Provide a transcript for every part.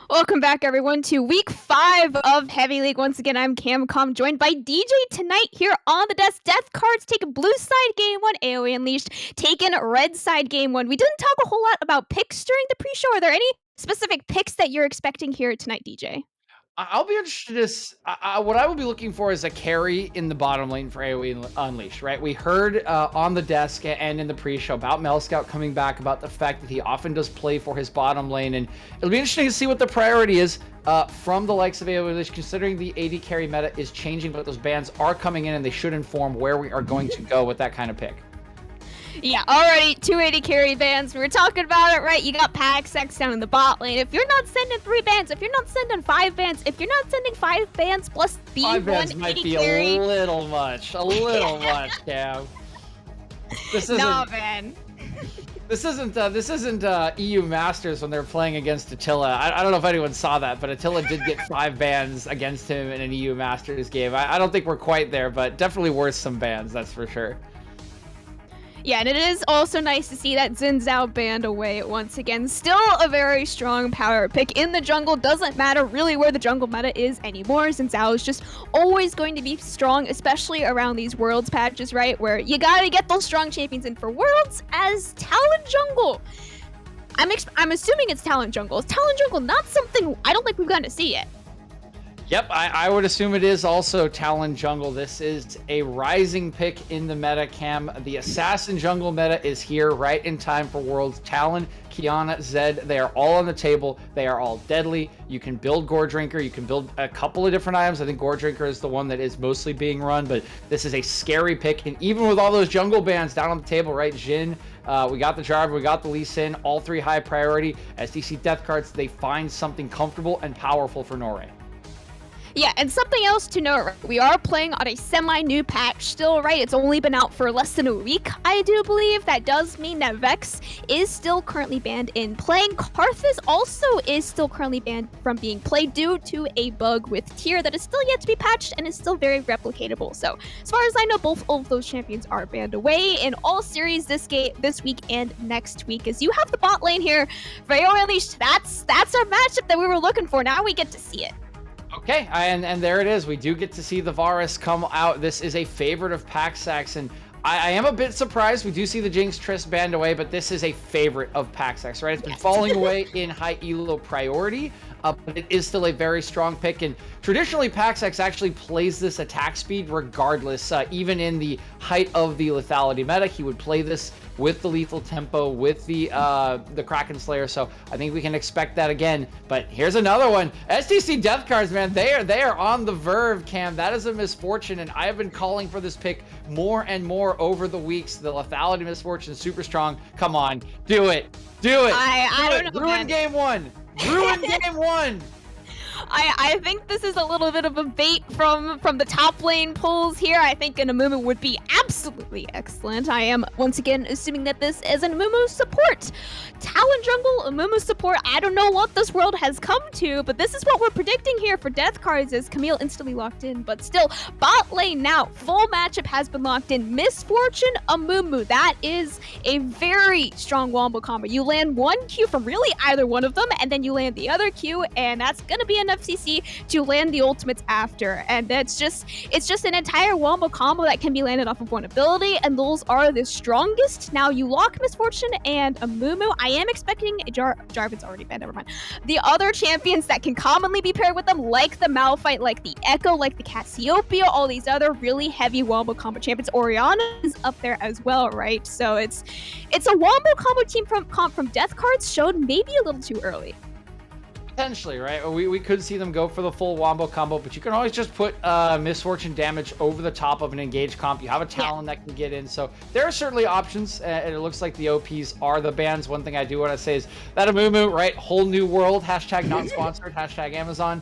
Welcome back, everyone, to week 5 of Heavy League. Once again, I'm Camcom, joined by DJ tonight here on the desk. Death Cards taking blue side game 1, AOE Unleashed taking red side game 1. We didn't talk a whole lot about picks during the pre-show. Are there any specific picks that you're expecting here tonight, DJ? I'll be interested to what I will be looking for is a carry in the bottom lane for AOE Unleashed, right? We heard on the desk and in the pre-show about Scout coming back, about the fact that he often does play for his bottom lane, and it'll be interesting to see what the priority is from the likes of AOE Unleashed, considering the AD carry meta is changing, but those bans are coming in and they should inform where we are going to go with that kind of pick. Yeah, already 280 carry bans. We were talking about it, right? You got PaxX down in the bot lane. If you're not sending 3 bans, if you're not sending 5 bans, if you're not sending 5 bans plus the 5 bans might be carry, a little much, much, Cam. This isn't. No, man. This isn't EU Masters when they're playing against Attila. I don't know if anyone saw that, but Attila did get 5 bans against him in an EU Masters game. I don't think we're quite there, but definitely worth some bans, that's for sure. Yeah, and it is also nice to see that Xin Zhao banned away once again. Still a very strong power pick in the jungle. Doesn't matter really where the jungle meta is anymore. Xin Zhao is just always going to be strong, especially around these Worlds patches, right? Where you gotta get those strong champions in for Worlds as Talon jungle. I'm assuming it's Talon jungle. Is Talon jungle not something I don't think we've gotten to see yet? Yep, I would assume it is also Talon jungle. This is a rising pick in the meta, Cam. The assassin jungle meta is here right in time for Worlds. Talon, Kiana, Zed, they are all on the table. They are all deadly. You can build Gore Drinker. You can build a couple of different items. I think Gore Drinker is the one that is mostly being run, but this is a scary pick. And even with all those jungle bans down on the table, right? Jhin, we got the Jarvan, we got the Lee Sin, all 3 high priority. SDC Death Cards, they find something comfortable and powerful for Norway. Yeah, and something else to note, right? We are playing on a semi-new patch still, right? It's only been out for less than a week, I do believe. That does mean that Vex is still currently banned in playing. Karthus also is still currently banned from being played due to a bug with tier that is still yet to be patched and is still very replicatable. So, as far as I know, both of those champions are banned away in all series this week and next week. As you have the bot lane here for AOE Unleashed, that's our matchup that we were looking for. Now we get to see it. Okay, and there it is. We do get to see the Varus come out. This is a favorite of PaxX, and I am a bit surprised. We do see the Jinx Triss banned away, but this is a favorite of PaxX, right? It's been falling away in high elo priority, but it is still a very strong pick. And traditionally, PaxX actually plays this attack speed regardless. Even in the height of the lethality meta, he would play this with the lethal tempo, with the Kraken Slayer. So I think we can expect that again. But here's another one. SDC Death Cards, man, they are on the verve, Cam. That is a misfortune, and I have been calling for this pick more and more over the weeks. The lethality misfortune is super strong. Come on, do it. Do it. I don't know, Ruin man. game 1. Ruin game 1. I think this is a little bit of a bait from the top lane pulls here. I think an Amumu would be absolutely excellent. I am once again assuming that this is an Amumu support. Talon jungle, Amumu support. I don't know what this world has come to, but this is what we're predicting here for Death Cards as Camille instantly locked in. But still, bot lane now, full matchup has been locked in. Misfortune, Amumu. That is a very strong wombo combo. You land one Q from really either one of them, and then you land the other Q, and that's gonna be enough CC to land the ultimates after. And it's just an entire wombo combo that can be landed off of one ability, and those are the strongest. Now you lock Misfortune and Amumu. I am expecting Jarvan's already banned, never mind. The other champions that can commonly be paired with them, like the Malphite, like the Echo, like the Cassiopeia, all these other really heavy wombo combo champions. Orianna is up there as well, right? So it's a wombo combo team from Death Cards showed maybe a little too early. Potentially, right? We could see them go for the full wombo combo, but you can always just put misfortune damage over the top of an engaged comp. You have a Talon that can get in, so there are certainly options, and it looks like the OPs are the bans. One thing I do want to say is that Amumu, right? Whole new world, hashtag not sponsored, hashtag Amazon,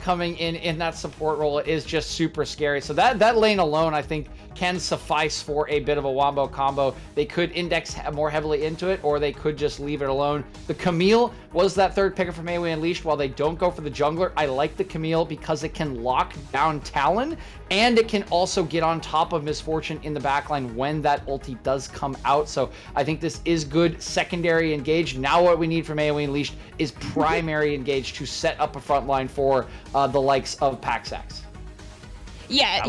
coming in that support role is just super scary. So that lane alone, I think, can suffice for a bit of a wombo combo. They could index more heavily into it, or they could just leave it alone. The Camille was that third picker from AOE Unleashed. Unleashed, while they don't go for the jungler, I like the Camille because it can lock down Talon, and it can also get on top of Misfortune in the backline when that ulti does come out. So I think this is good secondary engage. Now what we need from AOE Unleashed is primary engage to set up a front line for the likes of Paxax. Yeah,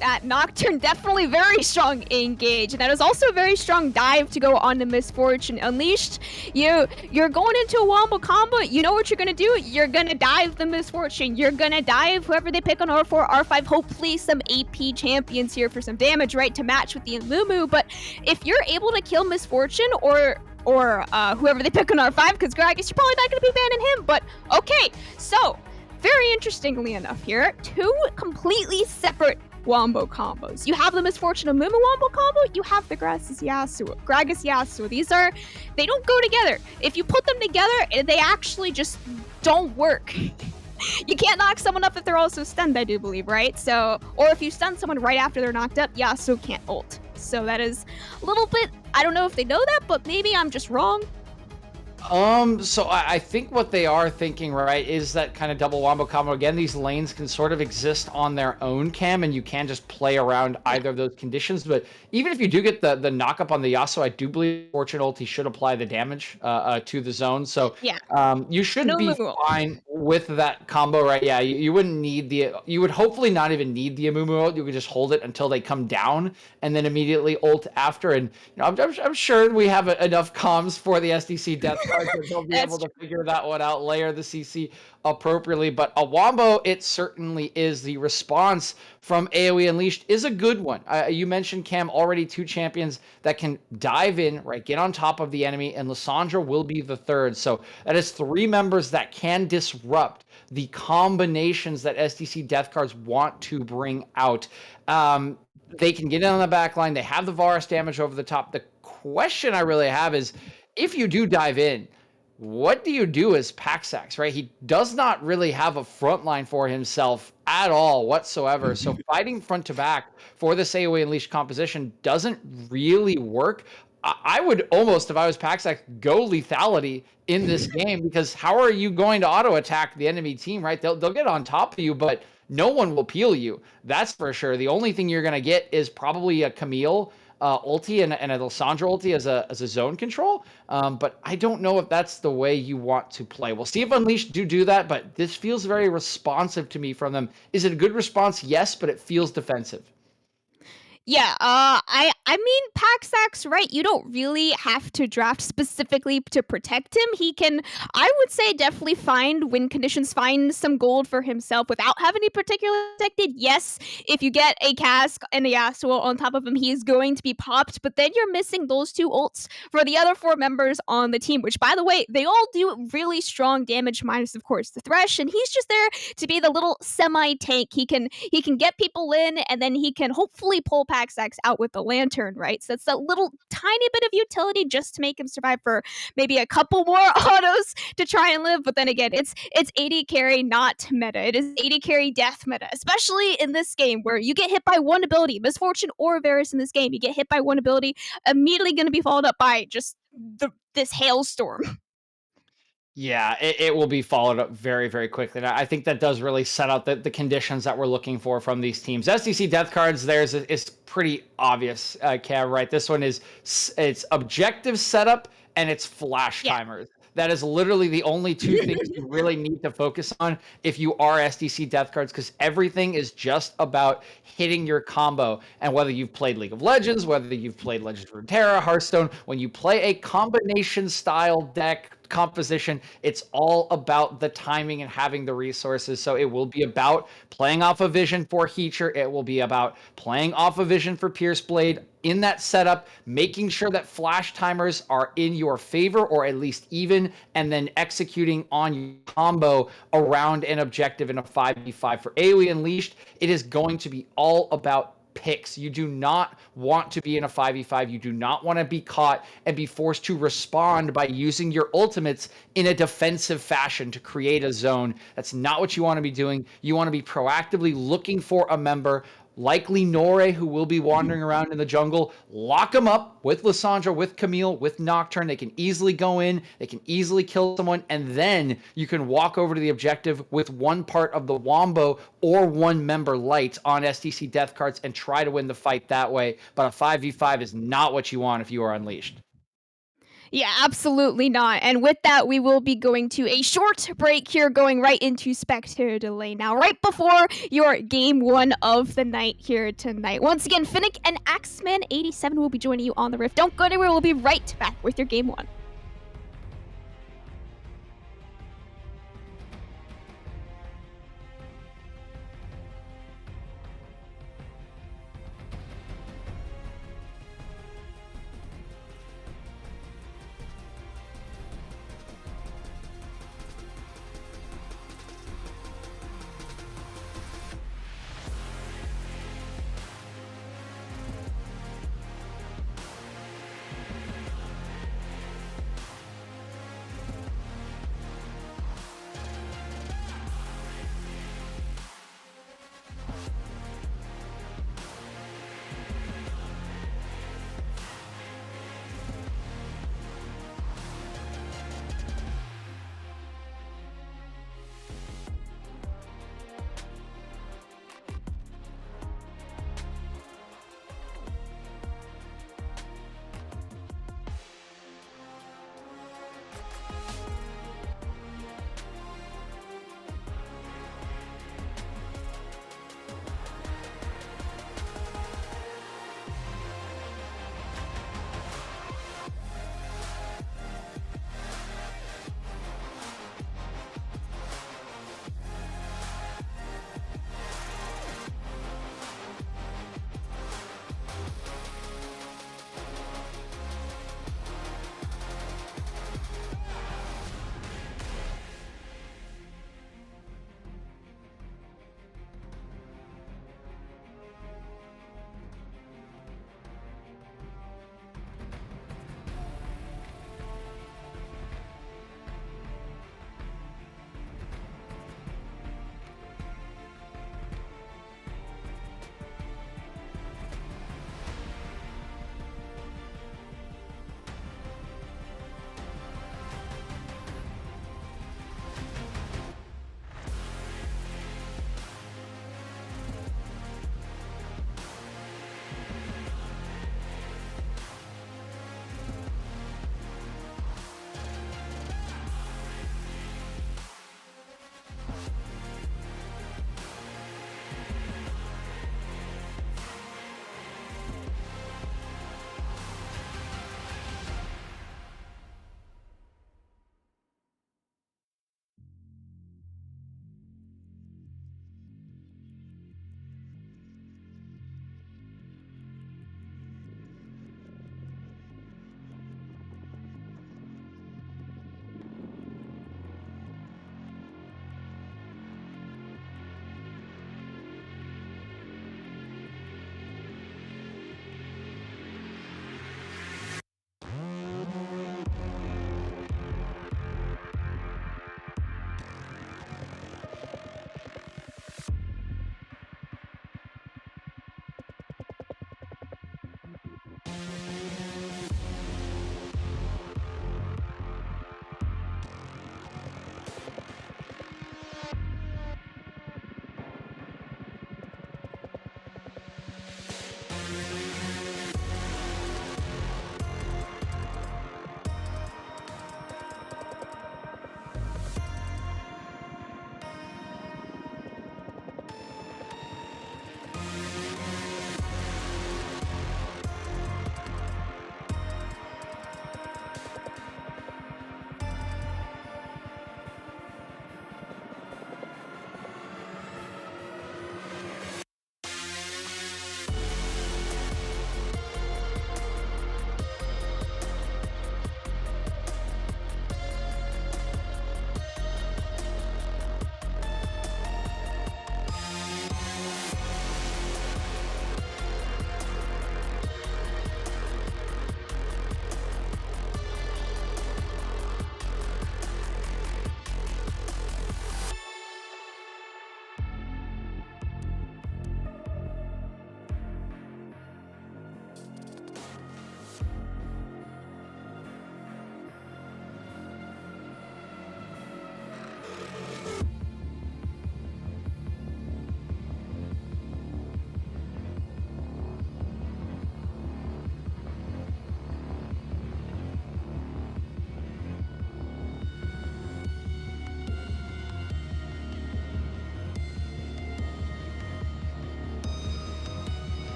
that Nocturne definitely very strong engage. And that is also a very strong dive to go on the Misfortune Unleashed. You're going into a wombo combo. You know what you're gonna do? You're gonna dive the Misfortune. You're gonna dive whoever they pick on R4, R5. Hopefully some AP champions here for some damage, right, to match with the Amumu. But if you're able to kill Misfortune or whoever they pick on R5, because I guess you're probably not gonna be banning him. But okay, so very interestingly enough here, two completely separate wombo combos. You have the Misfortune Amumu wombo combo, you have the Gragas Yasuo. They don't go together. If you put them together, they actually just don't work. You can't knock someone up if they're also stunned, I do believe, right? So, or if you stun someone right after they're knocked up, Yasuo can't ult. So that is a little bit, I don't know if they know that, but maybe I'm just wrong. So I think what they are thinking, right, is that kind of double wombo combo. Again, these lanes can sort of exist on their own, Cam, and you can just play around either of those conditions. But even if you do get the knock up on the Yasuo, I do believe Fortune ulti should apply the damage to the zone. So yeah, you should no be fine with that combo, right? Yeah, you wouldn't need you would hopefully not even need the Amumu ult. You could just hold it until they come down and then immediately ult after. And I'm sure we have enough comms for the SDC death card that they'll be able to figure that one out, layer the CC appropriately. But a wombo, it certainly is. The response from AOE Unleashed is a good one. You mentioned, Cam, already two champions that can dive in, right, get on top of the enemy, and Lissandra will be the third. So that is three members that can disrupt the combinations that SDC death cards want to bring out. They can get in on the back line. They have the Varus damage over the top. The question I really have is, if you do dive in, what do you do as Paxax, right? He does not really have a front line for himself at all whatsoever. So fighting front to back for this AOE Unleashed composition doesn't really work. I would almost, if I was Paxax, go lethality in this game, because how are you going to auto attack the enemy team, right? They'll get on top of you, but no one will peel you. That's for sure. The only thing you're going to get is probably a Camille ulti and a Lissandra ulti as a zone control. But I don't know if that's the way you want to play. We'll see if Unleashed do that, but this feels very responsive to me from them. Is it a good response? Yes, but it feels defensive. Yeah, I mean, Paxax, right? You don't really have to draft specifically to protect him. He can, I would say, definitely find win conditions, find some gold for himself without having to be particularly protected. Yes, if you get a Cask and a Yasuo on top of him, he is going to be popped, but then you're missing those two ults for the other four members on the team, which, by the way, they all do really strong damage, minus, of course, the Thresh, and he's just there to be the little semi-tank. He can get people in, and then he can hopefully pull Paxax out with the lantern, right? So it's a little tiny bit of utility just to make him survive for maybe a couple more autos to try and live. But then again, it's AD carry, not meta. It is AD carry death meta, especially in this game where you get hit by one ability, Misfortune or Varus in this game. You get hit by one ability, immediately going to be followed up by just this hailstorm. Yeah, it will be followed up very, very quickly. And I think that does really set out the conditions that we're looking for from these teams. SDC death cards, theirs is pretty obvious, Cav, right? This one is, it's objective setup and it's flash timers. That is literally the only two things you really need to focus on if you are SDC death cards, because everything is just about hitting your combo. And whether you've played League of Legends, whether you've played Legends of Runeterra, Hearthstone, when you play a combination style deck composition, it's all about the timing and having the resources. So it will be about playing off of Vision for Heacher. It will be about playing off of Vision for Pierce Blade in that setup, making sure that flash timers are in your favor or at least even, and then executing on your combo around an objective in a 5v5. For AOE Unleashed, it is going to be all about picks. You do not want to be in a 5v5. You do not want to be caught and be forced to respond by using your ultimates in a defensive fashion to create a zone. That's not what you want to be doing. You want to be proactively looking for a member likely Nore, who will be wandering around in the jungle. Lock them up with Lissandra, with Camille, with Nocturne. They can easily go in, they can easily kill someone, and then you can walk over to the objective with one part of the Wombo or one member light on SDC death cards and try to win the fight that way. But a 5v5 is not what you want if you are Unleashed. Yeah, absolutely not. And with that, we will be going to a short break here, going right into Spectator Delay now, right before your game 1 of the night here tonight. Once again, Finnick and Axeman87 will be joining you on the Rift. Don't go anywhere, we'll be right back with your game 1.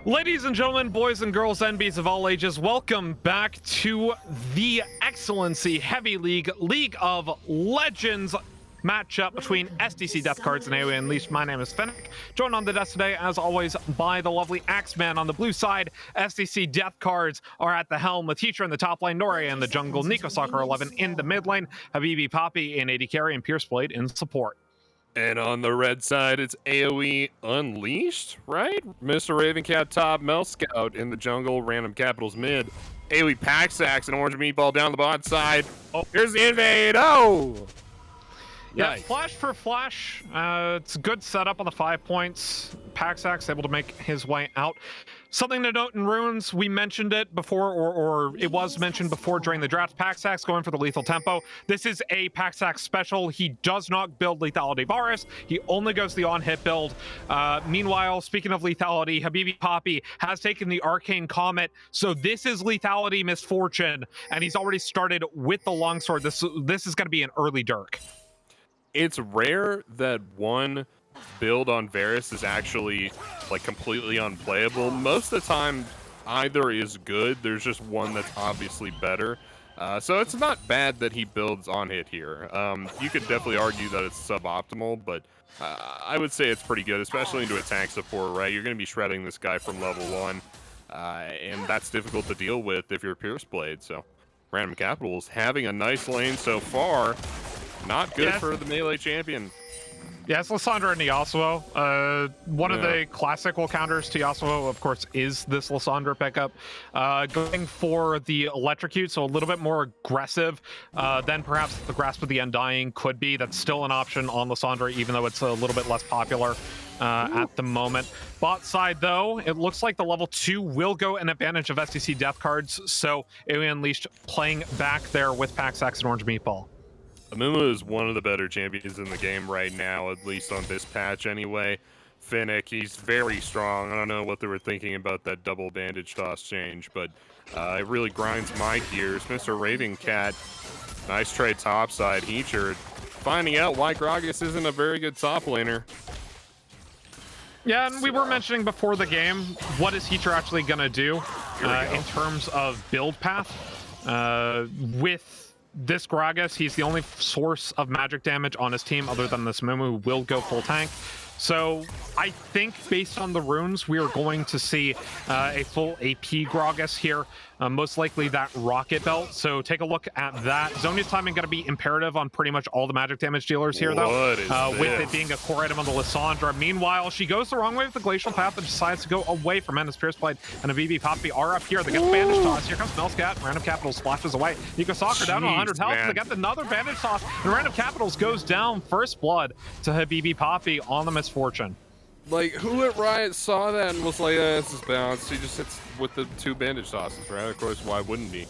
Ladies and gentlemen, boys and girls, NBs of all ages, welcome back to the Excellency Heavy League of Legends matchup between SDC Death Cards and AOE Unleashed. My name is Fennec, joined on the desk today, as always, by the lovely Axeman on the blue side. SDC Death Cards are at the helm with Teacher in the top lane, Nori in the jungle, Nico Soccer 11 in the mid lane, Habibi Poppy in AD carry, and Pierce Blade in support. And on the red side, it's AOE Unleashed, right? Mr. Ravencat top, Mel Scout in the jungle, Random Capitals mid. AOE Paxax and Orange Meatball down the bot side. Oh, here's the invade. Oh! Yeah, Nice. flash for flash. It's a good setup on the 5 points. Paxax able to make his way out. Something to note in runes, we mentioned it before, or it was mentioned before during the draft. Paxax going for the lethal tempo. This is a Paxax special. He does not build lethality Varus. He only goes the on-hit build. Meanwhile, speaking of lethality, Habibi Poppy has taken the Arcane Comet, so this is lethality Misfortune, and he's already started with the longsword. This is going to be an early Dirk. It's rare that one build on Varus is actually like completely unplayable. Most of the time, either is good. There's just one that's obviously better. So it's not bad that he builds on hit here. You could definitely argue that it's suboptimal, but I would say it's pretty good, especially into attack support, right? You're going to be shredding this guy from level 1, and that's difficult to deal with if you're Pierce Blade. So Random Capitals having a nice lane so far. Not good for the melee champion. Yeah, it's Lissandra and Yasuo. One of the classical counters to Yasuo, of course, is this Lissandra pickup. Going for the Electrocute, so a little bit more aggressive than perhaps the Grasp of the Undying could be. That's still an option on Lissandra, even though it's a little bit less popular at the moment. Bot side, though, it looks like the level 2 will go an advantage of SDC Death Cards, so AOE Unleashed playing back there with Paxax and Orange Meatball. Amumu is one of the better champions in the game right now, at least on this patch anyway. Finnick, he's very strong. I don't know what they were thinking about that double bandage toss change, but it really grinds my gears. Mr. Ravencat, nice trade topside. Heacher finding out why Gragas isn't a very good top laner. Yeah, and we were mentioning before the game, what is Heacher actually going to do in terms of build path with this Gragas? He's the only source of magic damage on his team other than this Mumu, who will go full tank. So I think based on the runes, we are going to see a full AP Gragas here. Most likely that rocket belt. So take a look at that. Zonia's timing going to be imperative on pretty much all the magic damage dealers here, though. With it being a core item on the Lissandra. Meanwhile, she goes the wrong way with the Glacial Path and decides to go away from Menace Pierce Blade, and Habibi Poppy are up here. They get the bandage toss. Here comes Melscat. Random Capital splashes away. Nico Soccer down to 100 health. They get another bandage toss, and Random Capitals goes down. First blood to Habibi Poppy on the Misfortune. Like, who at Riot saw that and was like, this is balanced. He just hits with the 2 bandage tosses, right? Of course, why wouldn't he?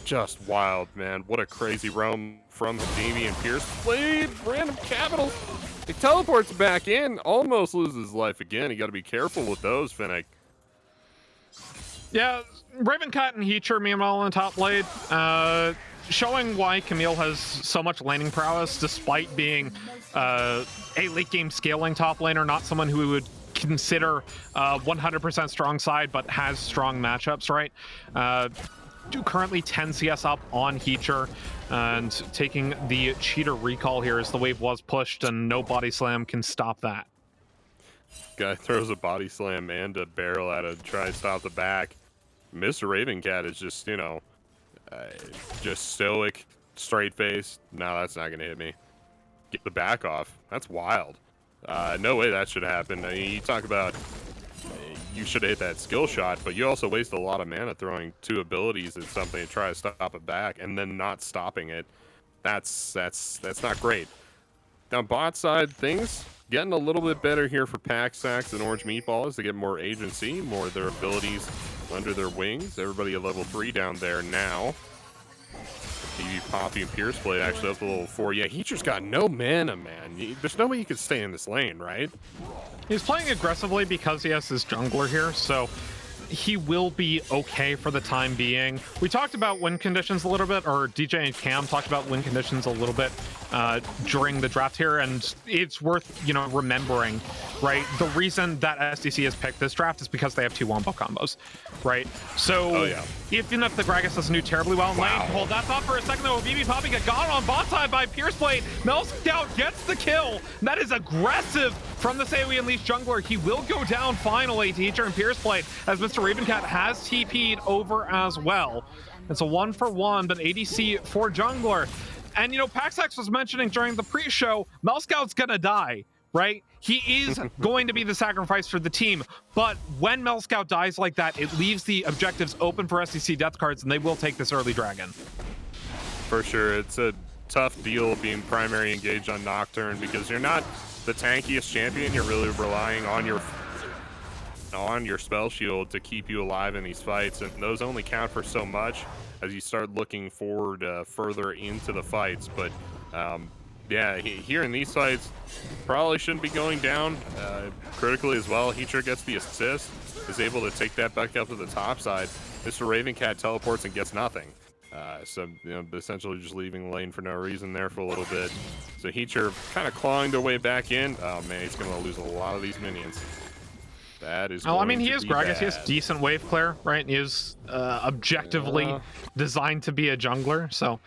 Just wild, man. What a crazy roam from Habibi and Pierce Blade. Random Capital. He teleports back in, almost loses life again. You got to be careful with those, Finnick. Yeah, Ravencat and Heacher, meanwhile, on top lane, showing why Camille has so much laning prowess, despite being a late game scaling top laner, not someone who we would consider 100% strong side, but has strong matchups, right? Currently 10 CS up on Heacher, and taking the cheater recall here as the wave was pushed, and no body slam can stop that. Guy throws a body slam and a barrel at it, try to stop the back. Mr. Ravencat is just, you know, just stoic, straight face. No, that's not gonna hit me. Get the back off. That's wild. No way that should happen. I mean, you talk about you should have hit that skill shot, but you also waste a lot of mana throwing 2 abilities at something to try to stop it back and then not stopping it. That's not great. Down bot side, things getting a little bit better here for Paxax and Orange Meatball as they get more agency, more of their abilities under their wings. Everybody at level 3 down there now. Maybe Poppy and Pierce Blade actually up to level 4. Yeah, Heacher's got no mana, man. There's no way you could stay in this lane, right? He's playing aggressively because he has his jungler here, so he will be okay for the time being. We talked about win conditions a little bit, or DJ and Cam talked about win conditions a little bit during the draft here, and it's worth, you know, remembering, right? The reason that SDC has picked this draft is because they have 2 wombo combos, right? So even if the Gragas doesn't do terribly well in lane, hold that thought for a second though. BB Poppy got got on bot side by Pierce Blade. Mel Scout gets the kill. That is aggressive from this AOE Unleashed jungler. He will go down finally, Teacher and Pierce Blade, as Mr. Ravencat has TP'd over as well. It's a 1-for-1, but ADC for jungler. And, you know, Paxax was mentioning during the pre-show, Mel Scout's gonna die, right? He is going to be the sacrifice for the team, but when Mel Scout dies like that, it leaves the objectives open for SDC death cards, and they will take this early dragon. For sure, it's a tough deal being primary engaged on Nocturne because you're not the tankiest champion. You're really relying on your spell shield to keep you alive in these fights, and those only count for so much as you start looking forward further into the fights. But yeah, here in these fights, probably shouldn't be going down critically as well. Heater gets the assist, is able to take that back up to the top side. Mr. Ravencat teleports and gets nothing. So, you know, essentially just leaving the lane for no reason there for a little bit. So Heater kind of clawing their way back in. Oh man, he's going to lose a lot of these minions. That is. Oh, I mean, he is Gragas. Bad. He has decent wave clear, right? He is objectively designed to be a jungler, so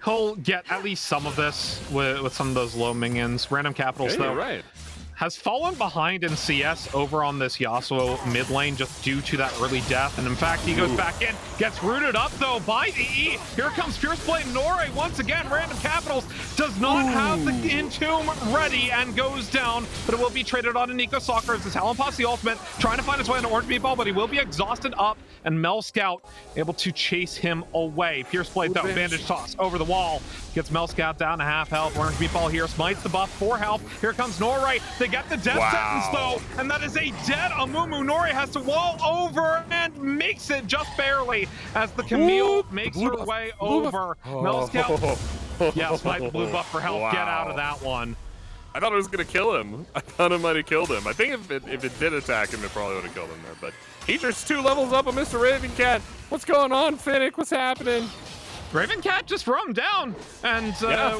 he'll get at least some of this with some of those low minions. Random Capitals, though, right, has fallen behind in CS over on this Yasuo mid lane just due to that early death. And in fact, he goes back in, gets rooted up though by the E. Here comes Pierce Blade Nore once again. Random Capitals does not have the Entomb ready and goes down, but it will be traded on to Nico Soccer as the Talon Posse ultimate, trying to find his way into Orange Meatball, but he will be exhausted up, and Mel Scout able to chase him away. Pierce Blade though, bandage toss over the wall, gets Mel Scout down to half health. Orange Meatball here smites the buff for health. Here comes Nore. They get the death sentence though, and that is a dead Amumu. Nore has to wall over and makes it just barely as the Camille makes her way over. Mel Scout, yeah, smite the blue buff for health. Get out of that one. I thought it was gonna kill him. I thought it might have killed him. I think if it did attack him, it probably would have killed him there. But Heater's 2 levels up on Mr. Ravencat. What's going on, Finnick? What's happening? Ravencat just roamed down, and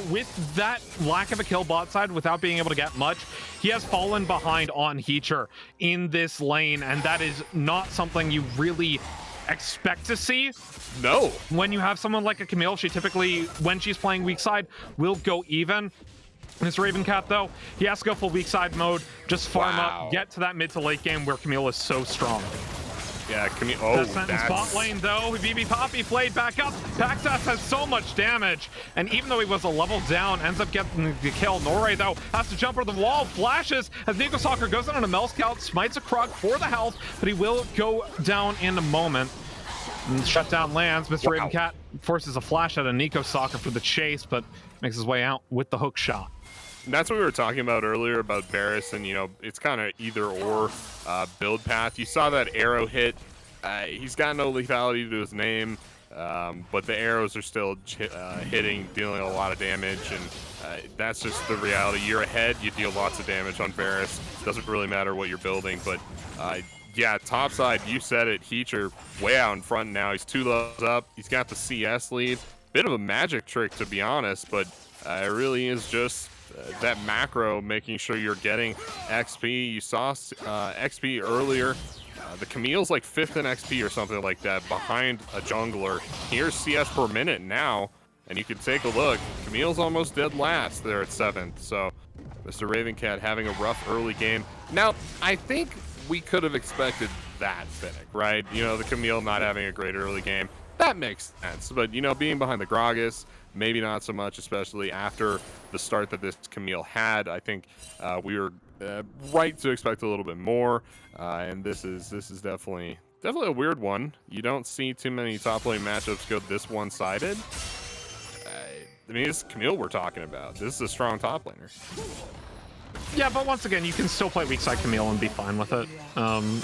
with that lack of a kill bot side, without being able to get much, he has fallen behind on Heater in this lane, and that is not something you really expect to see. No. When you have someone like a Camille, she typically, when she's playing weak side, will go even. This Ravencat, though, he has to go full weak side mode, just farm up, get to that mid to late game where Camille is so strong. Yeah, Camille. Oh, that's... Bot lane, though. BB Poppy played back up. Paxas has so much damage, and even though he was a level down, ends up getting the kill. Nore, though, has to jump over the wall, flashes as Nico Soccer goes in on a Mel Scout, smites a Krug for the health, but he will go down in a moment. And shutdown lands. Mr. Ravencat forces a flash out of Nico Soccer for the chase, but makes his way out with the hook shot. That's what we were talking about earlier about Varus, and, you know, it's kind of either or build path. You saw that arrow hit. He's got no lethality to his name, but the arrows are still hitting, dealing a lot of damage, and that's just the reality. You're ahead, you deal lots of damage on Varus. Doesn't really matter what you're building, but yeah, top side, you said it. Heater way out in front now. He's 2 levels up. He's got the CS lead. Bit of a magic trick, to be honest, but it really is just that macro, making sure you're getting XP. You saw XP earlier. The Camille's like 5th in XP or something like that behind a jungler. Here's CS per minute now, and you can take a look. Camille's almost dead last there at 7th. So Mr. Ravencat having a rough early game. Now, I think we could have expected that, Finnick, right? You know, the Camille not having a great early game. That makes sense. But, you know, being behind the Gragas, maybe not so much, especially after the start that this Camille had. I think we were right to expect a little bit more, and this is definitely a weird one. You don't see too many top lane matchups go this one-sided. I mean, it's Camille we're talking about. This is a strong top laner. Yeah, but once again, you can still play weak side Camille and be fine with it.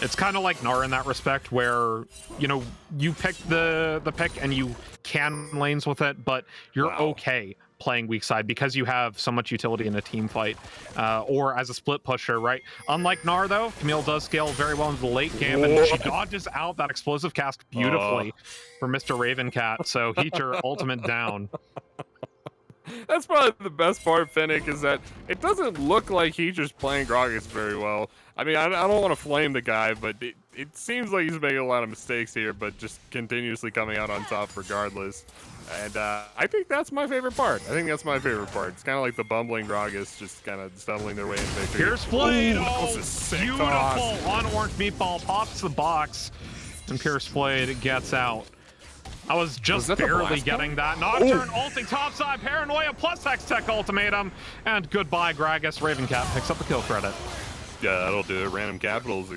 It's kind of like Gnar in that respect, where you pick the pick and you can lanes with it, but you're okay playing weak side because you have so much utility in a team fight, or as a split pusher, right? Unlike Gnar, though, Camille does scale very well into the late game, and she dodges out that explosive cast beautifully for Mr. Ravencat. So Heater ultimate down. That's probably the best part, Finnick, is that it doesn't look like he's just playing Gragas very well. I mean, I don't want to flame the guy, but it seems like he's making a lot of mistakes here, but just continuously coming out on top regardless. And I think that's my favorite part. It's kind of like the bumbling Gragas just kind of stumbling their way in victory. Pierce Blade! Beautiful toss. On Orange Meatball, pops the box, and Pierce Blade gets out. I was just barely getting that. Nocturne ulting topside, Paranoia plus Hextech ultimatum, and goodbye Gragas. Ravencat picks up the kill credit. Yeah, that'll do it. Random Capitals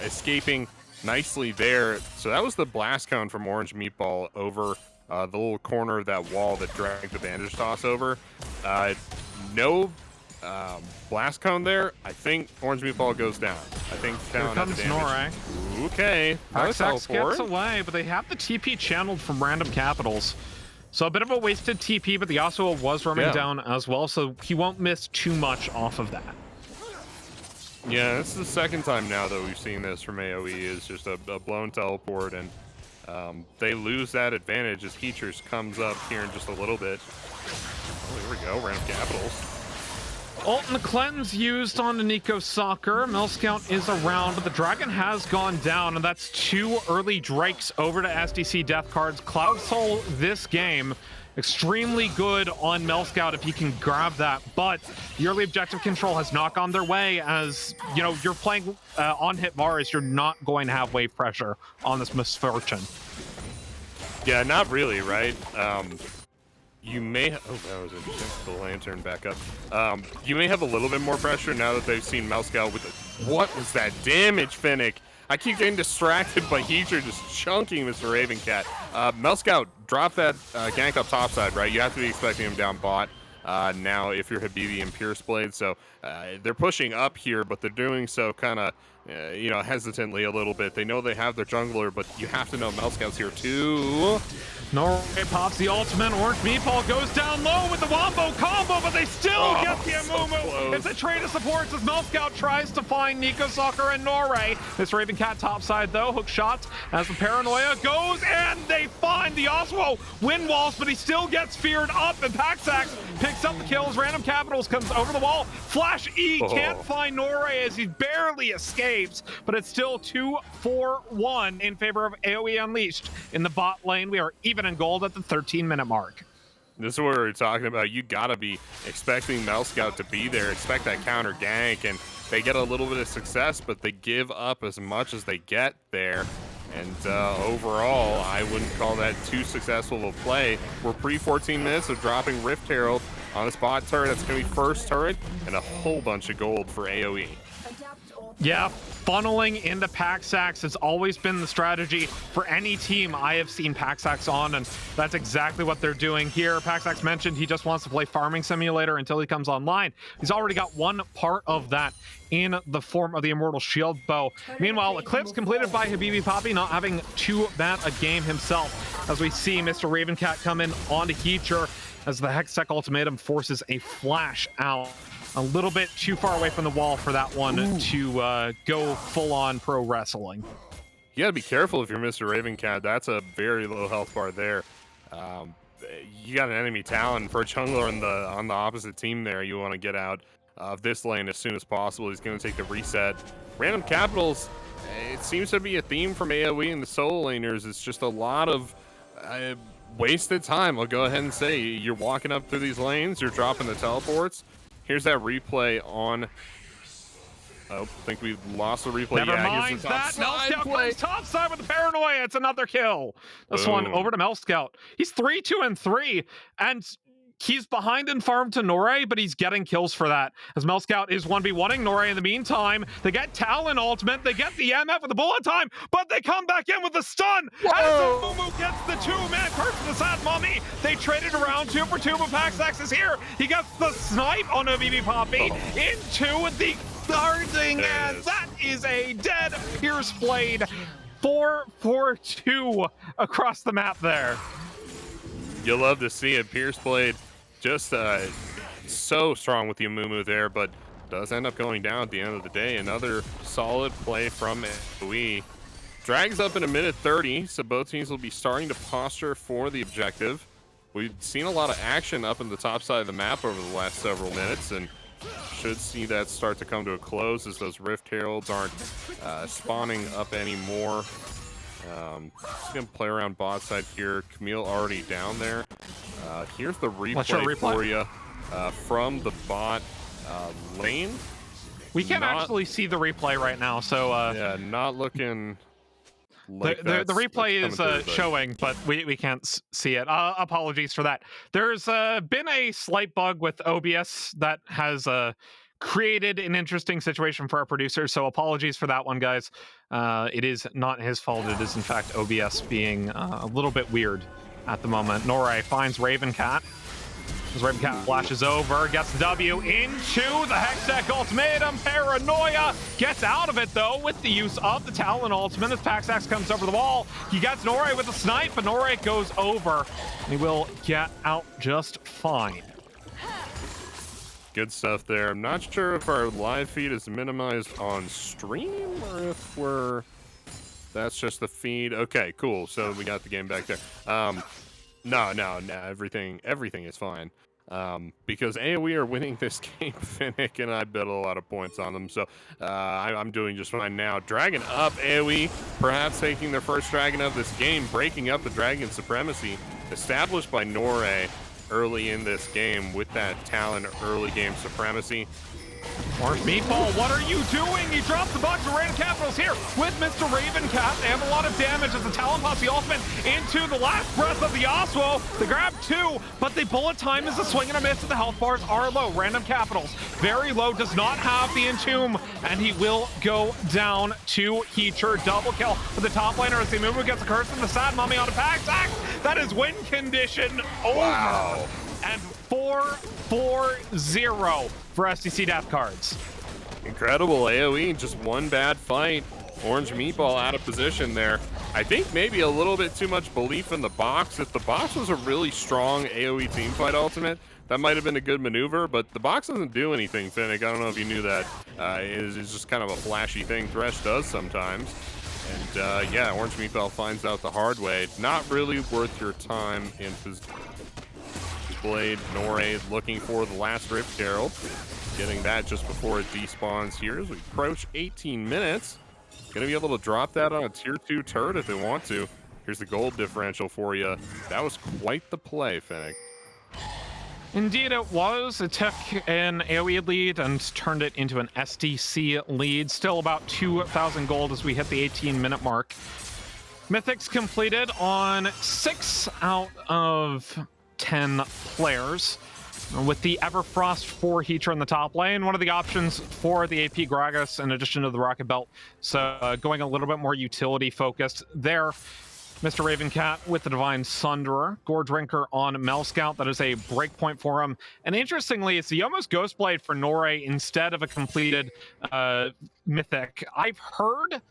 escaping nicely there. So that was the blast cone from Orange Meatball over the little corner of that wall that dragged the bandage toss over. No blast cone there. I think Orange Meatball goes down. I think down at the damage. Okay. Paxax gets away, but they have the TP channeled from Random Capitals. So a bit of a wasted TP, but the Yasuo was roaming down as well, so he won't miss too much off of that. Yeah, this is the second time now that we've seen this from AOE, is just a blown teleport, and they lose that advantage as Heaters comes up here in just a little bit. Oh, here we go, Random Capitals. Ult and the cleanse used on the Nico Soccer. Millscout is around, but the dragon has gone down, and that's 2 early Drakes over to SDC death cards. Cloud Soul this game, extremely good on Millscout if he can grab that, but the early objective control has not gone their way, as you're playing on hit Varus, you're not going to have wave pressure on this Misfortune. Yeah, not really, right? You may that was interesting. The lantern back up. You may have a little bit more pressure now that they've seen Millscout with it. What was that damage, Finnick? I keep getting distracted by Heater just chunking Mr. Ravencat. Millscout, drop that gank up topside, right? You have to be expecting him down bot now if you're Habibi and Pierce Blade. So they're pushing up here, but they're doing so kind of hesitantly a little bit. They know they have their jungler, but you have to know Millscout's here too. Norway pops the ultimate. Orange Meatball goes down low with the Wombo combo, but they still get the Amumu. It's a trade of supports as Millscout tries to find Nico Soccer and Norway. This Ravencat topside though, hook shots as the Paranoia goes, and they find the Oswo wind walls, but he still gets feared up, and Paxax picks up the kills. Random Capitals comes over the wall. Flash E can't find Norway as he barely escapes, but it's still 2-4-1 in favor of AOE Unleashed. In the bot lane, we are even in gold at the 13-minute mark. This is what we were talking about. You gotta be expecting Millscout to be there, expect that counter gank, and they get a little bit of success, but they give up as much as they get there. And overall, I wouldn't call that too successful of a play. We're pre-14 minutes of dropping Rift Herald on this bot turret. That's gonna be first turret and a whole bunch of gold for AOE. Yeah, funneling into Paxax has always been the strategy for any team I have seen Paxax on, and that's exactly what they're doing here. Paxax mentioned he just wants to play Farming Simulator until he comes online. He's already got one part of that in the form of the Immortal Shield Bow. Meanwhile, Eclipse completed by Habibi Poppy, not having too bad a game himself, as we see Mr. Ravencat come in onto Heater as the Hextech ultimatum forces a flash out. A little bit too far away from the wall for that one to go full-on pro wrestling. You gotta be careful if you're Mr. Ravencat. That's a very low health bar there. You got an enemy Talon for a jungler on the opposite team there. You want to get out of this lane as soon as possible. He's going to take the reset. Random Capitals, it seems to be a theme from AOE and the solo laners. It's just a lot of wasted time. I'll go ahead and say you're walking up through these lanes, you're dropping the teleports. Here's that replay on. Oh, I think we lost the replay. Never mind that. Millscout plays topside with the Paranoia. It's another kill. This one over to Millscout. He's 3-2-3, and He's behind in farm to Nore, but he's getting kills for that. As Melscout is 1v1ing Nore in the meantime. They get Talon ultimate, they get the MF with the bullet time, but they come back in with the stun. Whoa. As Amumu gets the 2-man curse to the Sad Mummy. They traded around 2 for 2, but Paxax is here. He gets the snipe on a BB Poppy into the guarding, and that is a dead Pierce Blade. 4-4-2 across the map there. You'll love to see it. Pierce Blade just so strong with the Amumu there, but does end up going down at the end of the day. Another solid play from AOE. Drags up in a minute 30, so both teams will be starting to posture for the objective. We've seen a lot of action up in the top side of the map over the last several minutes, and should see that start to come to a close as those Rift Heralds aren't spawning up anymore. Just gonna play around bot side here. Camille already down there. Here's the replay for you from the bot lane. We can't actually see the replay right now, so yeah, not looking like the replay is showing, but we can't see it. Apologies for that. There's been a slight bug with OBS that has created an interesting situation for our producer, so apologies for that one, guys. It is not his fault. It is, in fact, OBS being a little bit weird at the moment. Nore finds Ravencat. As Ravencat flashes over, gets the W into the Hextech Ultimatum. Paranoia gets out of it, though, with the use of the Talon Ultimate as Paxax comes over the wall. He gets Nore with a snipe, but Nore goes over. He will get out just fine. Good stuff there. I'm not sure if our live feed is minimized on stream or if that's just the feed. Okay, cool. So we got the game back there. No, everything is fine. Because AOE are winning this game, Finnick, and I bet a lot of points on them. So I'm doing just fine now. Dragon up, AOE, perhaps taking their first dragon of this game, breaking up the dragon supremacy established by Nore early in this game with that Talon early game supremacy. Orange Meatball, what are you doing? He drops the box of Random Capitals here with Mr. Ravencat. They have a lot of damage as the Talon pops the ultimate into the last breath of the Yasuo. They grab 2, but the bullet time is a swing and a miss, and the health bars are low. Random Capitals, very low, does not have the Entomb, and he will go down to Heacher. Double kill for the top laner as the Amumu gets a curse from the Sad Mummy onto Paxax. That is win condition over. Wow. And 4-4-0 for SDC Death Cards. Incredible AOE, just one bad fight. Orange Meatball out of position there. I think maybe a little bit too much belief in the box. If the box was a really strong AOE teamfight ultimate, that might have been a good maneuver, but the box doesn't do anything, Finnick. I don't know if you knew that. It's just kind of a flashy thing Thresh does sometimes. And yeah, Orange Meatball finds out the hard way. Not really worth your time in position. Blade, Nore looking for the last Rift Herald. Getting that just before it despawns here as we approach 18 minutes. Gonna be able to drop that on a tier 2 turret if they want to. Here's the gold differential for you. That was quite the play, Finnick. Indeed it was. It took an AOE lead and turned it into an SDC lead. Still about 2,000 gold as we hit the 18-minute mark. Mythics completed on 6 out of 10 players, with the Everfrost for Heater in the top lane. One of the options for the AP Gragas in addition to the Rocket Belt, so going a little bit more utility focused there. Mr. Ravencat with the Divine Sunderer, Gore Drinker on Melscout. That is a breakpoint for him. And interestingly, it's the almost Ghostblade for Nore instead of a completed Mythic. I've heard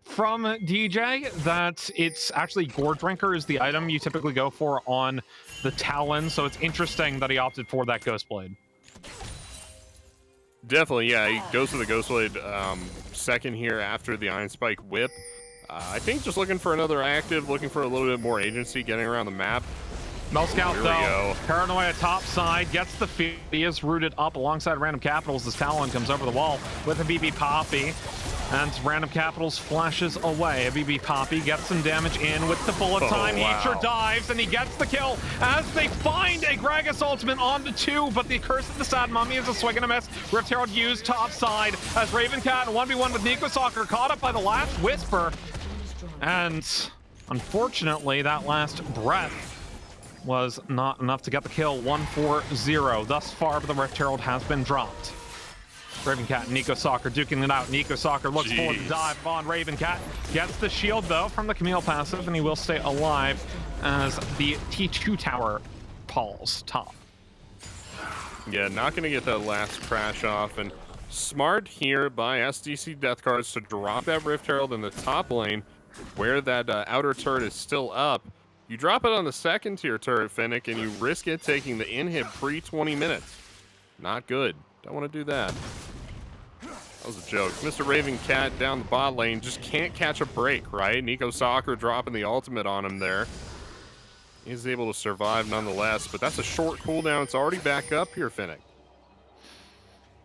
from DJ that it's actually Gore Drinker is the item you typically go for on the Talon, so it's interesting that he opted for that Ghostblade. Definitely, yeah, he goes for the Ghostblade second here after the Iron Spike whip. I think just looking for another active, looking for a little bit more agency, getting around the map. Melscout, though, Paranoia top side, gets the feed. He is rooted up alongside Random Capitals as Talon comes over the wall with a BB Poppy. And Random Capitals flashes away. A BB Poppy gets some damage in with the bullet time. Wow. Heater dives, and he gets the kill as they find a Gragas ultimate onto 2, but the curse of the Sad Mummy is a swing and a miss. Rift Herald used top side as Ravencat 1v1 with Nico Soccer caught up by the last Whisper. And unfortunately, that last breath was not enough to get the kill. 1-4-0 thus far, but the Rift Herald has been dropped. Ravencat and Nico Soccer duking it out. Nico Soccer looks for the dive on Ravencat. Gets the shield, though, from the Camille passive, and he will stay alive as the T2 tower falls top. Yeah, not going to get that last crash off, and smart here by SDC Death Cards to drop that Rift Herald in the top lane, where that outer turret is still up. You drop it on the second tier turret, Fennec, and you risk it taking the inhib pre-20 minutes. Not good. Don't want to do that. That was a joke. Mr. Ravencat down the bot lane just can't catch a break, right? Nico Soccer dropping the ultimate on him there. He's able to survive nonetheless, but that's a short cooldown. It's already back up here, Fennec.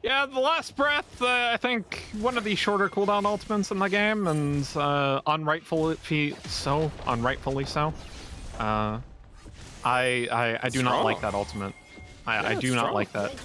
Yeah, the last breath, I think one of the shorter cooldown ultimates in the game, and unrightfully so. I do not like that ultimate. I do not like that.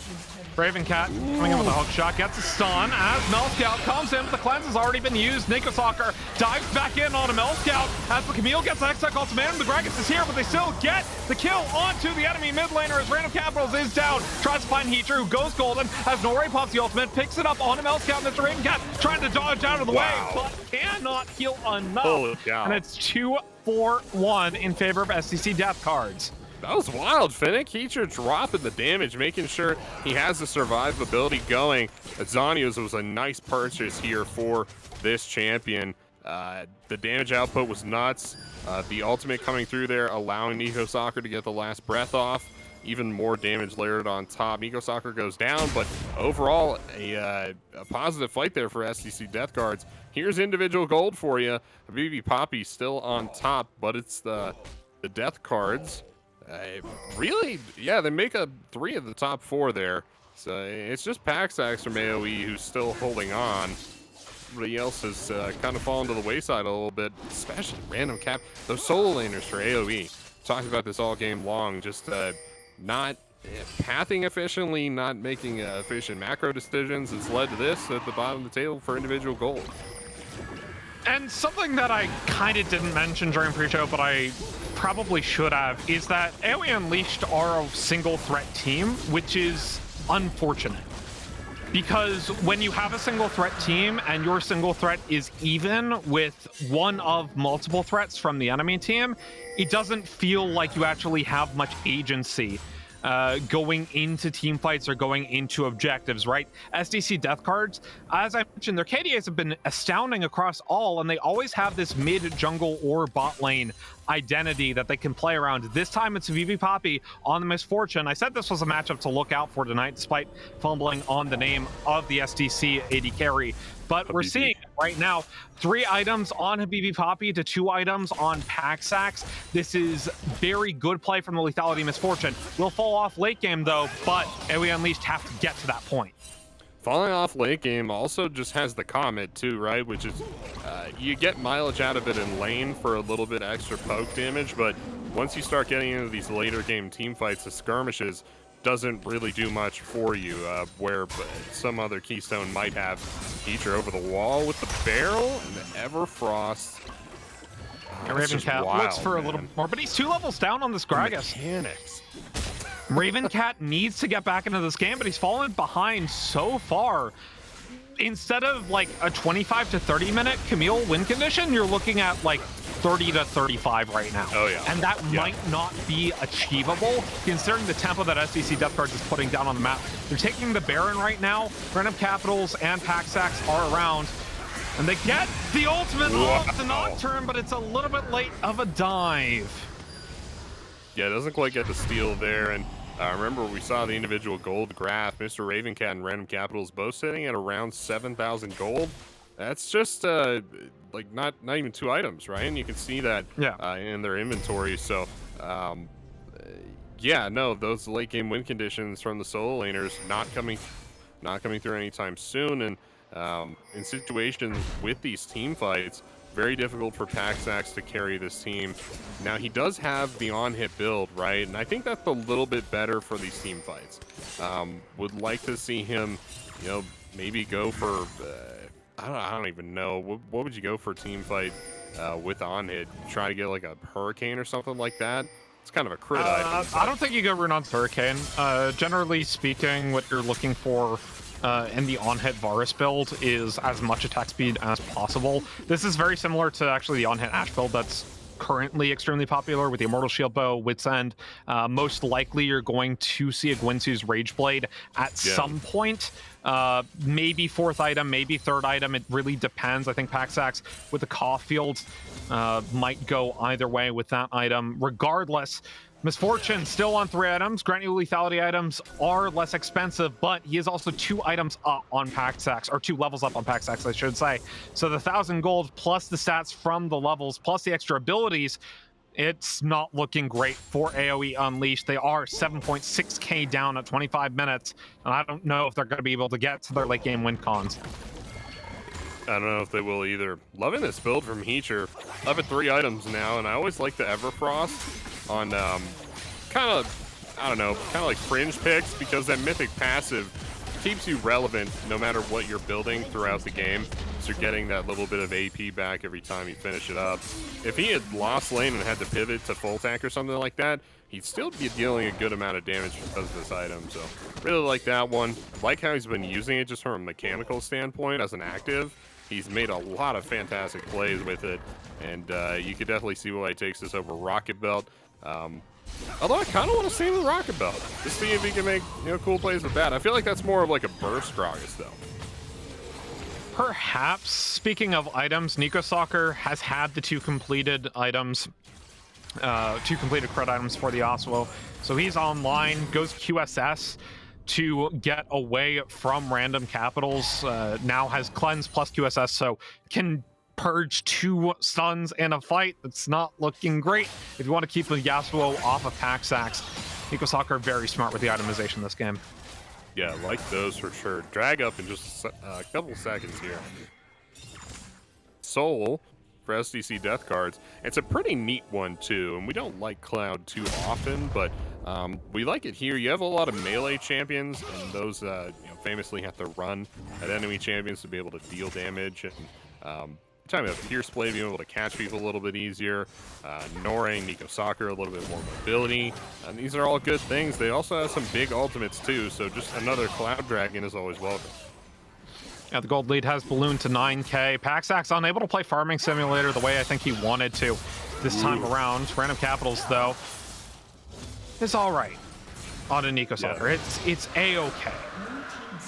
Ravencat coming in with a hook shot, gets a stun as Melscout comes in, but the cleanse has already been used. Nico Soccer dives back in on a Melscout as the Camille gets the Hextech ultimatum. The Gragas is here, but they still get the kill onto the enemy mid laner as Random Capitals is down. Tries to find Heater, who goes golden as Nori pops the ultimate, picks it up on a Melscout, and Mr. Ravencat trying to dodge out of the way, but cannot heal enough. Holy cow. And it's 2-4-1 in favor of SDC Death Cards. That was wild, Fennec. Heater dropping the damage, making sure he has the survivability going. Zanios was a nice purchase here for this champion. The damage output was nuts. The ultimate coming through there, allowing Nico Soccer to get the last breath off. Even more damage layered on top. Nico Soccer goes down, but overall, a positive fight there for SDC Death Cards. Here's individual gold for you. BB Poppy still on top, but it's the Death Cards. Really, yeah, they make up 3 of the top 4 there. So it's just Paxax from AOE who's still holding on. Everybody else has kind of fallen to the wayside a little bit, especially Random Cap. Those solo laners for AOE. Talked about this all game long, just not pathing efficiently, not making efficient macro decisions. It's led to this at the bottom of the table for individual gold. And something that I kind of didn't mention during pre-show, but I probably should have, is that AOE Unleashed are a single threat team, which is unfortunate. Because when you have a single threat team and your single threat is even with one of multiple threats from the enemy team, it doesn't feel like you actually have much agency going into team fights or going into objectives, right? SDC Death Cards, as I mentioned, their KDAs have been astounding across all, and they always have this mid jungle or bot lane identity that they can play around. This time it's VV Poppy on the Misfortune. I said this was a matchup to look out for tonight, despite fumbling on the name of the SDC AD carry. But we're seeing right now 3 items on Habibi Poppy to 2 items on Paxax. This is very good play from the Lethality Misfortune. Will fall off late game though, but AOE Unleashed have to get to that point. Falling off late game also just has the Comet too, right? Which is, you get mileage out of it in lane for a little bit extra poke damage, but once you start getting into these later game team fights, the skirmishes, doesn't really do much for you, where some other Keystone might have. Heater over the wall with the barrel and the Everfrost. Ravencat looks for a little more, but he's 2 levels down on this Gragas. Mechanics. Ravencat needs to get back into this game, but he's fallen behind so far. Instead of like a 25 to 30 minute Camille win condition, you're looking at like 30 to 35 right now. Oh, yeah. And that might not be achievable considering the tempo that SDC Death Cards is putting down on the map. They're taking the Baron right now. Random Capitals and Paxax are around. And they get the ultimate off the Nocturne, but it's a little bit late of a dive. Yeah, it doesn't quite get the steal there. And remember, we saw the individual gold graph. Mr. Ravencat and Random Capitals both sitting at around 7,000 gold. That's just like not even 2 items, right? And you can see that in their inventory. So yeah, no, those late game win conditions from the solo laners not coming through anytime soon. And in situations with these team fights, very difficult for Paxax to carry this team. Now, he does have the on-hit build, right? And I think that's a little bit better for these team fights. Would like to see him, you know, maybe go for, I don't even know. What would you go for a team fight with on-hit? Try to get like a Hurricane or something like that? It's kind of a crit item. I don't think you go Rune on Hurricane. Generally speaking, what you're looking for in the on-hit Varus build is as much attack speed as possible. This is very similar to actually the on-hit Ashe build that's currently extremely popular with the Immortal Shield Bow, Wit's End. Most likely you're going to see a Gwynsu's Rage Blade at some point. Maybe 4th item, maybe 3rd item. It really depends. I think Paxax with the Caulfield might go either way with that item. Regardless, Misfortune still on 3 items. Grant you lethality items are less expensive, but he is also 2 items up on Paxax, or 2 levels up on Paxax, I should say. So the 1,000 gold plus the stats from the levels plus the extra abilities, it's not looking great for AOE Unleashed. They are 7.6k down at 25 minutes, and I don't know if they're going to be able to get to their late game win cons. I don't know if they will either. Loving this build from Heacher. Up at 3 items now, and I always like the Everfrost on kind of, I don't know, kind of like fringe picks, because that mythic passive keeps you relevant no matter what you're building throughout the game. So you're getting that little bit of AP back every time you finish it up. If he had lost lane and had to pivot to full attack or something like that, he'd still be dealing a good amount of damage because of this item. So really like that one. Like how he's been using it just from a mechanical standpoint as an active. He's made a lot of fantastic plays with it, and you could definitely see why he takes this over Rocket Belt. Although I kind of want to save the Rocket Belt, just see if he can make cool plays with that. I feel like that's more of like a burst Gragas though. Perhaps. Speaking of items, Nico Soccer has had the 2 completed items, 2 completed crit items for the Oswo. So he's online, goes QSS to get away from random capitals. Now has cleanse plus QSS, so can purge 2 stuns in a fight. That's not looking great if you want to keep the Yasuo off of Paxax. Nico Soccer very smart with the itemization this game. Yeah, like those for sure. Drag up in just a couple seconds here. Soul for SDC death cards. It's a pretty neat one too, and we don't like Cloud too often, but we like it here. You have a lot of melee champions, and those famously have to run at enemy champions to be able to deal damage. And time of Pierce Blade being able to catch people a little bit easier. Norang, Nico Soccer, a little bit more mobility. And these are all good things. They also have some big ultimates too, so just another Cloud Dragon is always welcome. Yeah, the gold lead has ballooned to 9k. Paxax unable to play Farming Simulator the way I think he wanted to this time around. Random Capitals, though, is all right on a Nico Soccer. Yeah. It's A-okay.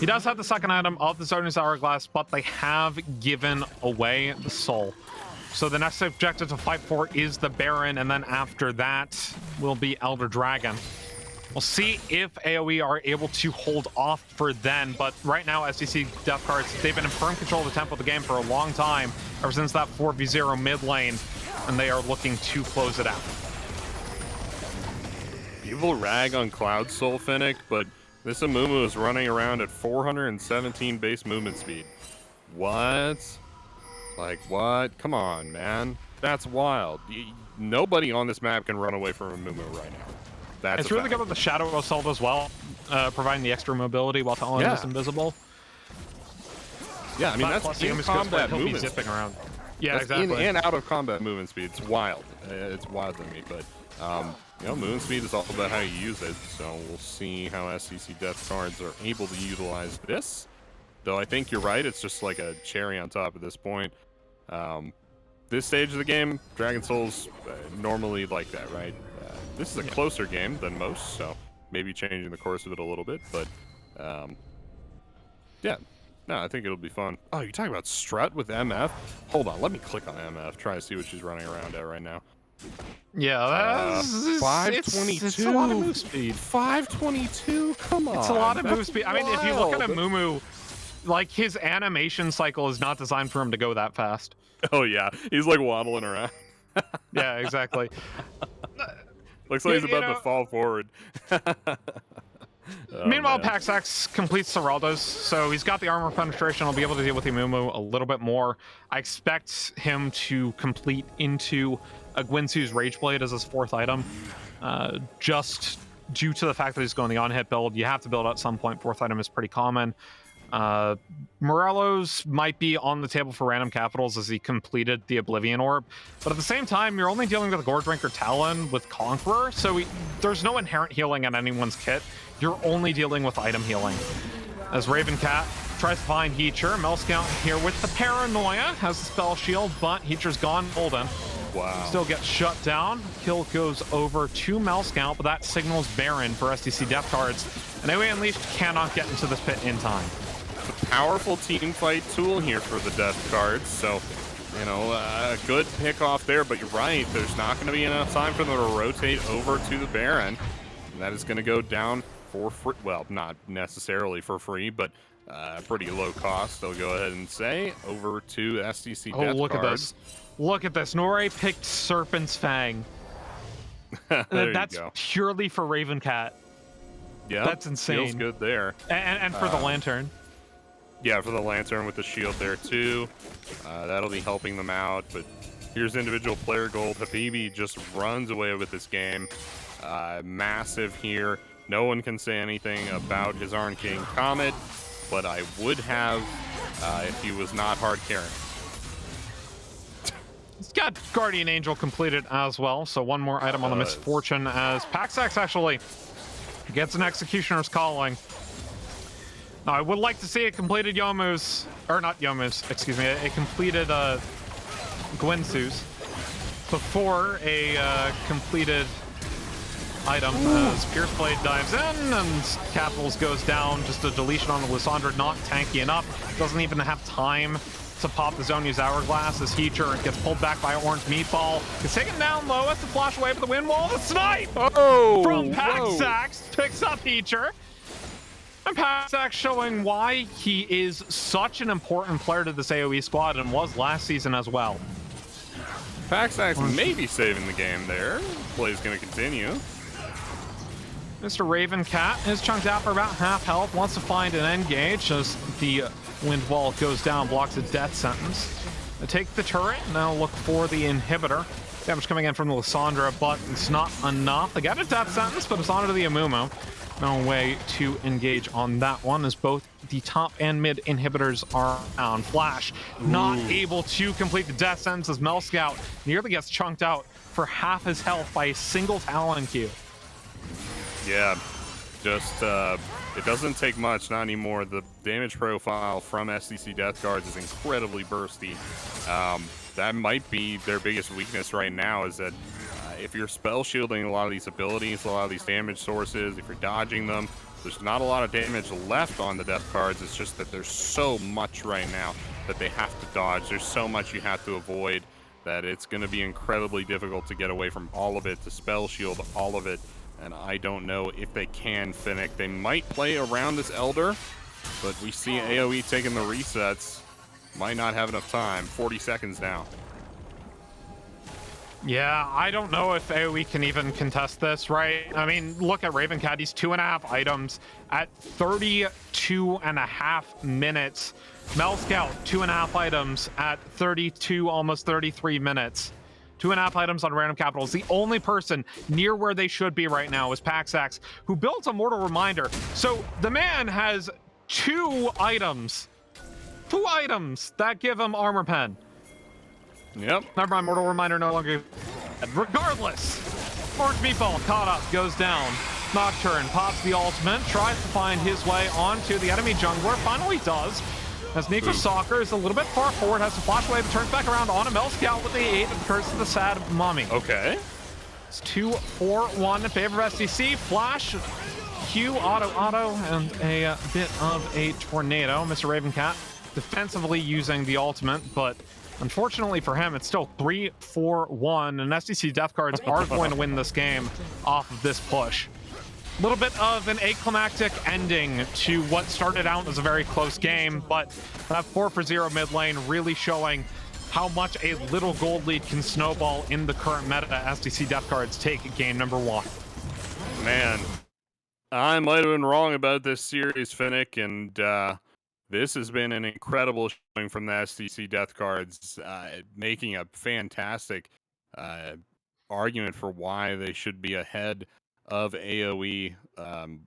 He does have the 2nd item of the Zardin's Hourglass, but they have given away the Soul. So the next objective to fight for is the Baron, and then after that will be Elder Dragon. We'll see if AOE are able to hold off for then, but right now SDC death cards, they've been in firm control of the tempo of the game for a long time, ever since that 4v0 mid lane, and they are looking to close it out. People rag on Cloud Soul Finnick, but this Amumu is running around at 417 base movement speed. What? Like, what? Come on, man. That's wild. Nobody on this map can run away from Amumu right now. That's it's really good with the Shadow Assault as well, providing the extra mobility while Talon is invisible. Yeah, I mean, that's in combat he'll be movement. zipping around. Yeah, That's exactly. in and out of combat movement speed. It's wild. It's wild to me, but movement speed is all about how you use it. So we'll see how SCC death cards are able to utilize this. Though I think you're right. It's just like a cherry on top at this point. This stage of the game, Dragon Soul's normally like that, right? This is a closer game than most, so maybe changing the course of it a little bit. But yeah, no, I think it'll be fun. Oh, you're talking about Strut with MF? Hold on, let me click on MF. Try to see what she's running around at right now. Yeah, that's 522. It's a lot of move speed. 522. Come on. It's a lot of move speed. I mean, if you look at a wild. Mumu, like his animation cycle is not designed for him to go that fast. Oh yeah, he's like waddling around. Yeah, exactly. Looks like he's You about know- to fall forward. Oh, Meanwhile, man. Paxax completes Seraldo's, so he's got the armor penetration. I'll be able to deal with Imumu a little bit more. I expect him to complete into a Gwynsu's Rage Blade as his 4th item, just due to the fact that he's going the on-hit build. You have to build at some point. 4th item is pretty common. Morelos might be on the table for random capitals as he completed the Oblivion Orb, but at the same time, you're only dealing with Goredrinker Talon with Conqueror, so there's no inherent healing in anyone's kit. You're only dealing with item healing. As Ravencat tries to find Heacher, Melscout here with the Paranoia, has the spell shield, but Heacher's gone golden. Wow. Still gets shut down. Kill goes over to Melscout, but that signals Baron for SDC Death Cards. And AOE Unleashed cannot get into this pit in time. Powerful team fight tool here for the death cards, so you know, a good pick off there, but you're right, there's not going to be enough time for them to rotate over to the Baron, and that is going to go down for free. Well, not necessarily for free, but pretty low cost, they'll go ahead and say, over to SDC death cards. Look at this. Look at this. Nore picked Serpent's Fang. That's purely for Ravencat. Yeah, that's insane. Feels good there. And for the Lantern. Yeah, for the Lantern with the shield there too. That'll be helping them out, but here's individual player gold. Habibi just runs away with this game. Massive here. No one can say anything about his Arn King Comet, but I would have if he was not hard carrying. He's got Guardian Angel completed as well, so one more item on the Misfortune as Paxax actually gets an Executioner's Calling. Now, I would like to see a completed Yomu's, or not Yomu's, excuse me, a completed Gwensu's before a completed item as Pierce Blade dives in and Capitals goes down. Just a deletion on the Lysandra, not tanky enough. Doesn't even have time to pop the Zhonya's Hourglass as Heacher gets pulled back by Orange Meatball. Gets taken down low as the flash away with the wind wall. The snipe from Paxax picks up Heacher. And Paxax showing why he is such an important player to this AOE squad and was last season as well. Paxax may be saving the game there. Play's going to continue. Mr. Ravencat is chunked out for about half health, wants to find an engage as the wind wall goes down, blocks a death sentence. They take the turret, now look for the inhibitor. Damage coming in from the Lysandra, but it's not enough. They get a death sentence, but it's onto the Amumu. No way to engage on that one as both the top and mid inhibitors are down. Flash not able to complete the death sentence as Melscout nearly gets chunked out for half his health by a single Talon Q. Yeah, just it doesn't take much, not anymore. The damage profile from SDC Death Guards is incredibly bursty. That might be their biggest weakness right now, is that if you're spell shielding a lot of these abilities, a lot of these damage sources, if you're dodging them, there's not a lot of damage left on the death cards. It's just that there's so much right now that they have to dodge. There's so much you have to avoid that it's going to be incredibly difficult to get away from all of it, to spell shield all of it. And I don't know if they can Finnick. They might play around this Elder, but we see AOE taking the resets. Might not have enough time. 40 seconds now. Yeah, I don't know if AOE can even contest this, right? I mean, look at Ravencat. He's 2.5 items at 32.5 minutes. Melscout, 2.5 items at 32, almost 33 minutes. 2.5 items on random capitals. The only person near where they should be right now is Paxax, who built a Mortal Reminder. So the man has 2 items. 2 items that give him Armor Pen. Yep. Never mind, Mortal Reminder no longer. Regardless, Orange Meatball caught up, goes down. Nocturne pops the ultimate, tries to find his way onto the enemy jungler. Finally does. As Nico Soccer is a little bit far forward, has to flash away, but turns back around on a Melscout with the 8 of Curse of the Sad Mummy. Okay. It's 2-4-1 in favor of SDC. Flash, Q, auto, and a bit of a tornado. Mr. Ravencat defensively using the ultimate, but unfortunately for him, it's still 3-4-1, and SDC Death Cards are going to win this game off of this push. A little bit of an aclimactic ending to what started out as a very close game, but that 4-for-0 mid lane really showing how much a little gold lead can snowball in the current meta. SDC Death Cards take game number 1. Man, I might have been wrong about this series, Finnick, and this has been an incredible showing from the SDC Death Cards, making a fantastic argument for why they should be ahead of AOE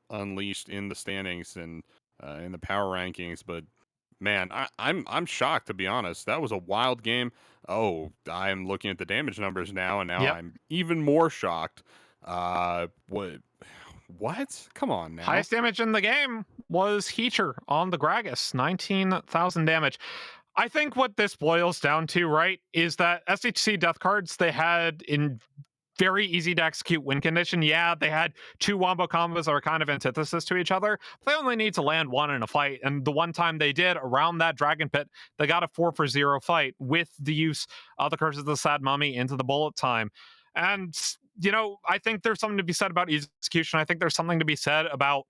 Unleashed in the standings. And in the power rankings. But man, I'm shocked, to be honest. That was a wild game. Oh, I'm looking at the damage numbers now, and now Yep. I'm even more shocked. What? Come on now. Highest damage in the game was Heater on the Gragas, 19,000 damage. I think what this boils down to, right, is that SDC death cards they had in very easy to execute win condition. Yeah, they had two wombo combos that are kind of antithesis to each other. But they only need to land one in a fight. And the one time they did around that Dragon Pit, they got a 4-for-0 fight with the use of the Curse of the Sad Mummy into the bullet time. And I think there's something to be said about execution. I think there's something to be said about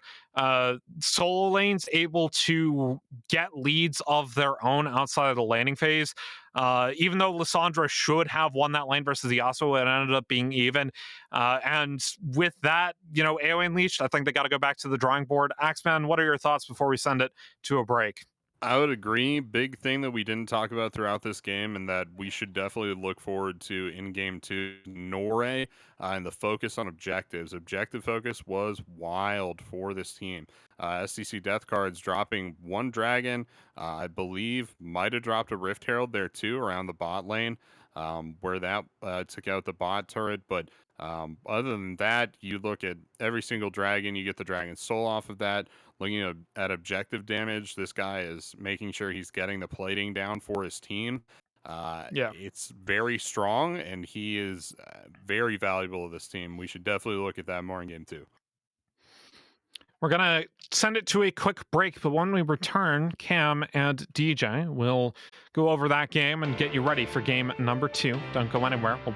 solo lanes able to get leads of their own outside of the laning phase. Even though Lissandra should have won that lane versus Yasuo, it ended up being even. And with that, AOE Unleashed, I think they got to go back to the drawing board. Axeman, what are your thoughts before we send it to a break? I would agree. Big thing that we didn't talk about throughout this game, and that we should definitely look forward to in game 2, Norway, and the focus on objectives. Objective focus was wild for this team. SDC Death Cards dropping one dragon, I believe might have dropped a Rift Herald there too around the bot lane, where that took out the bot turret. But other than that, you look at every single dragon, you get the dragon soul off of that. Looking at objective damage, this guy is making sure he's getting the plating down for his team. Yeah. It's very strong, and he is very valuable to this team. We should definitely look at that more in game 2. We're going to send it to a quick break, but when we return, Cam and DJ will go over that game and get you ready for game number 2. Don't go anywhere. We'll be